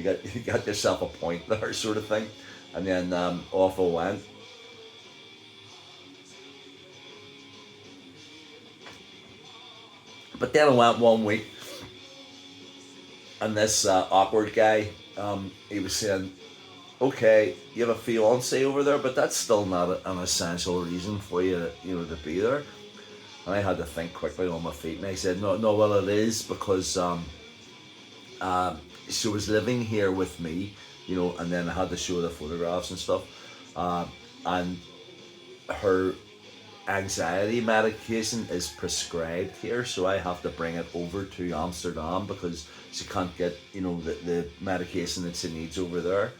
You got yourself a point there, sort of thing. And then off I went. But then I went one week, and this awkward guy, he was saying, "Okay, you have a fiance over there, but that's still not an essential reason for you, to be there." And I had to think quickly on my feet, and I said, "No, no, well, it is because she was living here with me, and then I had to show the photographs and stuff, and her anxiety medication is prescribed here, so I have to bring it over to Amsterdam because she can't get, the medication that she needs over there."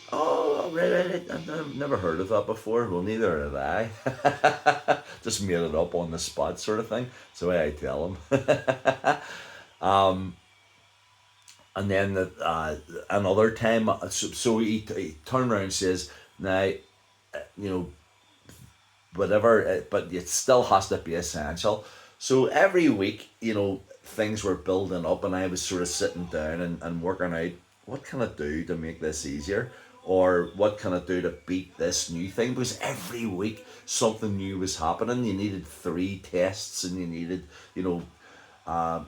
Oh, right. I've never heard of that before. Well, neither had I. Just made it up on the spot, sort of thing. That's the way I tell them. And then another time, so he turned around and says, "Now, you know, whatever, but it still has to be essential." So every week, things were building up, and I was sort of sitting down and working out what can I do to make this easier, or what can I do to beat this new thing, because every week something new was happening. You needed 3 tests, and you needed, uh,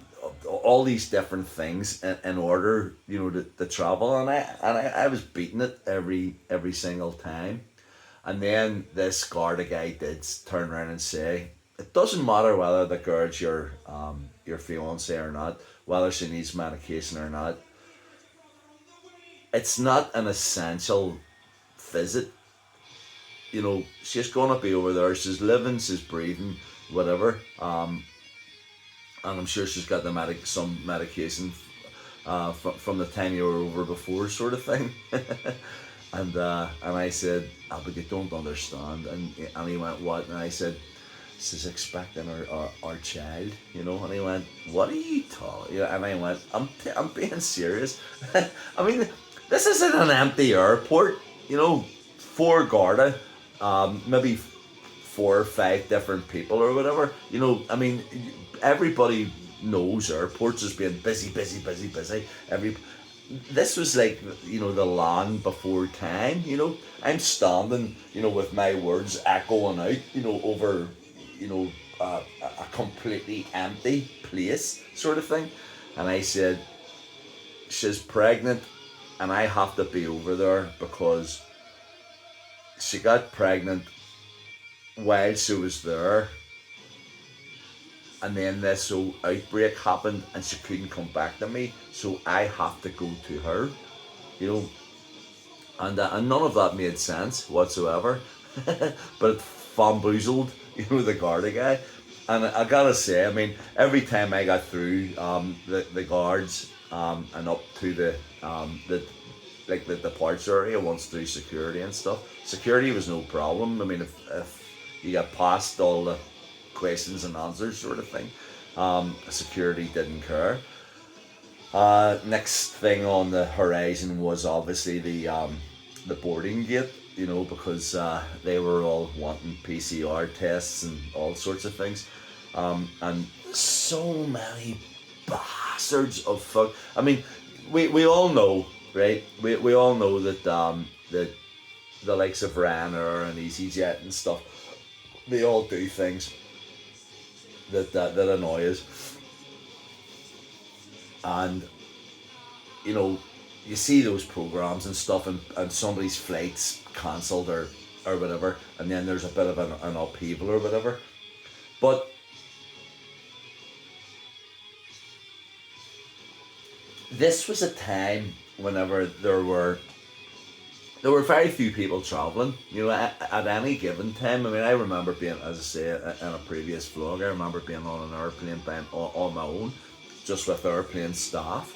all these different things in order, to travel, and I was beating it every single time. And then this Garda guy did turn around and say, "It doesn't matter whether the girl's your fiance or not, whether she needs medication or not. It's not an essential visit. She's gonna be over there. She's living, she's breathing, whatever. And I'm sure she's got some medication from the time you were over before, sort of thing." And I said, "Oh, but you don't understand." And he went, "What?" And I said, "She's expecting our child, And he went, "What are you talking?" And I went, I'm being serious." I mean, this isn't an empty airport, 4 Garda, maybe 4 or 5 different people or whatever. I mean, everybody knows airports as being busy, busy, busy, busy. This was like, the land before time. I'm standing, with my words echoing out, over, a completely empty place, sort of thing. And I said, "She's pregnant, and I have to be over there because she got pregnant while she was there, and then this whole outbreak happened, and she couldn't come back to me, so I have to go to her, you know." And none of that made sense whatsoever, but it bamboozled, the Garda guy. And I gotta say, I mean, every time I got through the guards and up to the departure area, once through security and stuff, security was no problem. I mean, if you got past all the questions and answers, sort of thing, security didn't care. Next thing on the horizon was obviously the boarding gate, because they were all wanting PCR tests and all sorts of things, and so many bastards of fuck. I mean, we all know, right? We all know that that the likes of Ryanair and EasyJet and stuff, they all do things that annoy us, and you see those programs and stuff, and somebody's flight's cancelled or whatever, and then there's a bit of an upheaval or whatever. But this was a time whenever there were very few people travelling, at any given time. I mean, I remember being, as I say in a previous vlog, I remember being on an airplane on my own, just with airplane staff.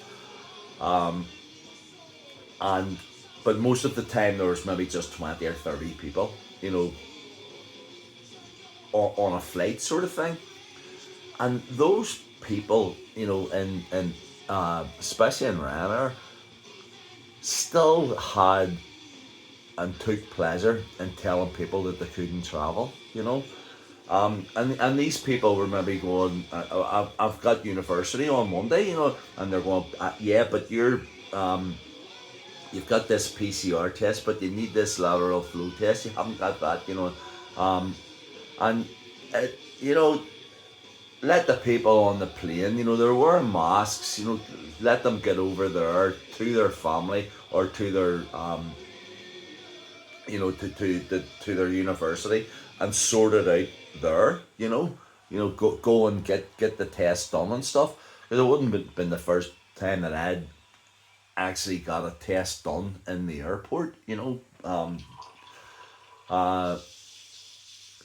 But most of the time there was maybe just 20 or 30 people, on a flight, sort of thing. And those people, in especially in Ryanair, still had and took pleasure in telling people that they couldn't travel, and these people were maybe going, I've got university on Monday, and they're going, "Yeah, but you're you've got this PCR test, but you need this lateral flow test. You haven't got that, and you know, let the people on the plane, they're wearing masks, let them get over there to their family or to their, to their university and sort it out there, go and get the test done and stuff. Because it wouldn't have been the first time that I'd actually got a test done in the airport, uh,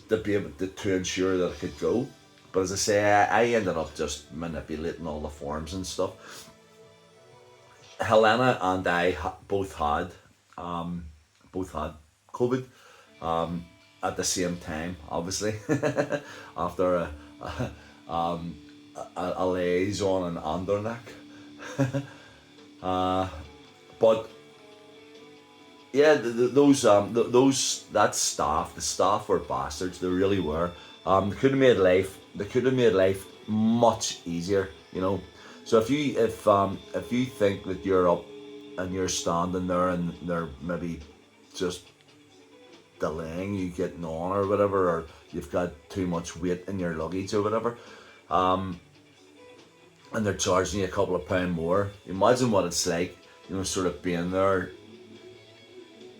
to be able to ensure that I could go. But as I say, I ended up just manipulating all the forms and stuff. Helena and I both had COVID at the same time, obviously, after a liaison in Andernach. But yeah, that staff, the staff were bastards. They really were. They could have made life much easier, So if you think that you're up and you're standing there and they're maybe just delaying you getting on or whatever, or you've got too much weight in your luggage or whatever, and they're charging you a couple of pound more, imagine what it's like, sort of being there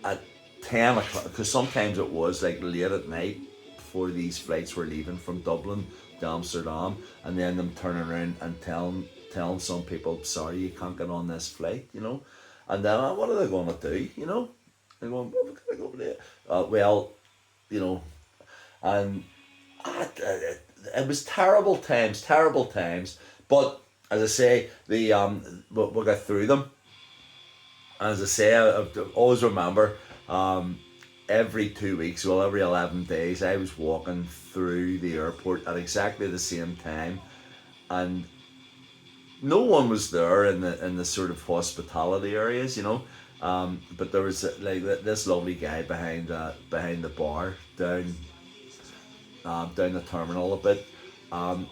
at 10 o'clock, because sometimes it was like late at night before these flights were leaving from Dublin to Amsterdam, and then them turning around and telling some people, sorry, you can't get on this flight, and then what are they going to do, they're going, well, we're going to go over there. And it was terrible times, but as I say, we got through them. As I say, I always remember, every 2 weeks, well, every 11 days, I was walking through the airport at exactly the same time, and no one was there in the sort of hospitality areas, but there was like this lovely guy behind the bar down the terminal a bit, and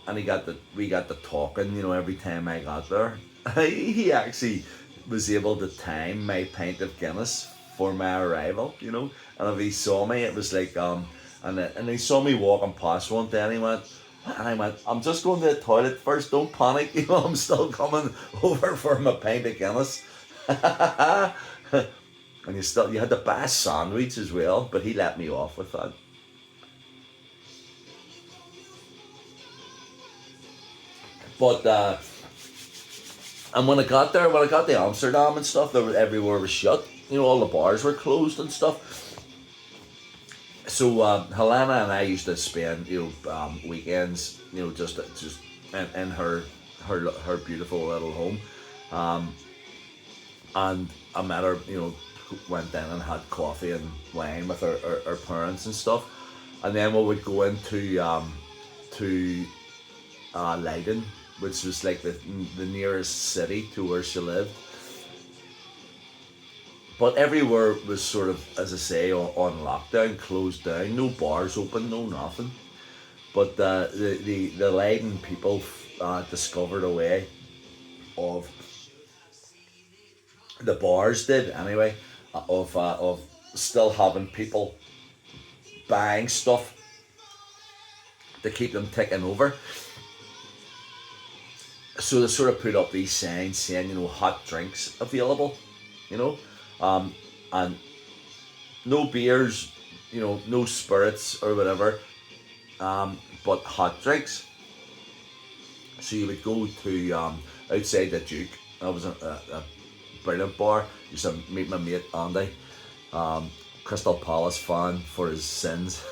we got to talking, every time I got there. He actually was able to time my pint of Guinness for my arrival, and if he saw me, it was like and he saw me walking past one day, and I went, I'm just going to the toilet first, don't panic, I'm still coming over for my pint of Guinness. And you had to buy a sandwich as well, but he let me off with that. But and when I got to Amsterdam and stuff, everywhere was shut. All the bars were closed and stuff. So Helena and I used to spend weekends, just in her beautiful little home, and I met her, went in and had coffee and wine with her parents and stuff, and then we would go into Leiden, which was like the nearest city to where she lived. But everywhere was sort of, as I say, on lockdown, closed down, no bars open, no nothing. But the Leiden people discovered a way of, the bars did anyway, of still having people buying stuff to keep them ticking over. So they sort of put up these signs saying, hot drinks available, and no beers, no spirits or whatever, but hot drinks. So you would go to outside the Duke. That was a brilliant bar. Used to meet my mate Andy, Crystal Palace fan for his sins,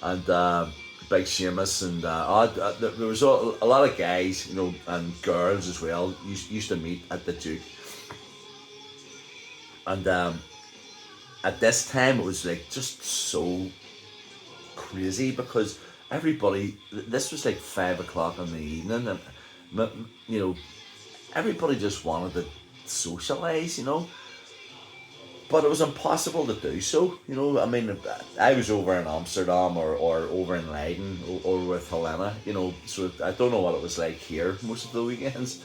and big Seamus, and there was a lot of guys, and girls as well, used to meet at the Duke. And at this time it was like just so crazy, because everybody, this was like 5 o'clock in the evening, and everybody just wanted to socialise, but it was impossible to do so. I mean, I was over in Amsterdam or over in Leiden or with Helena, so I don't know what it was like here most of the weekends.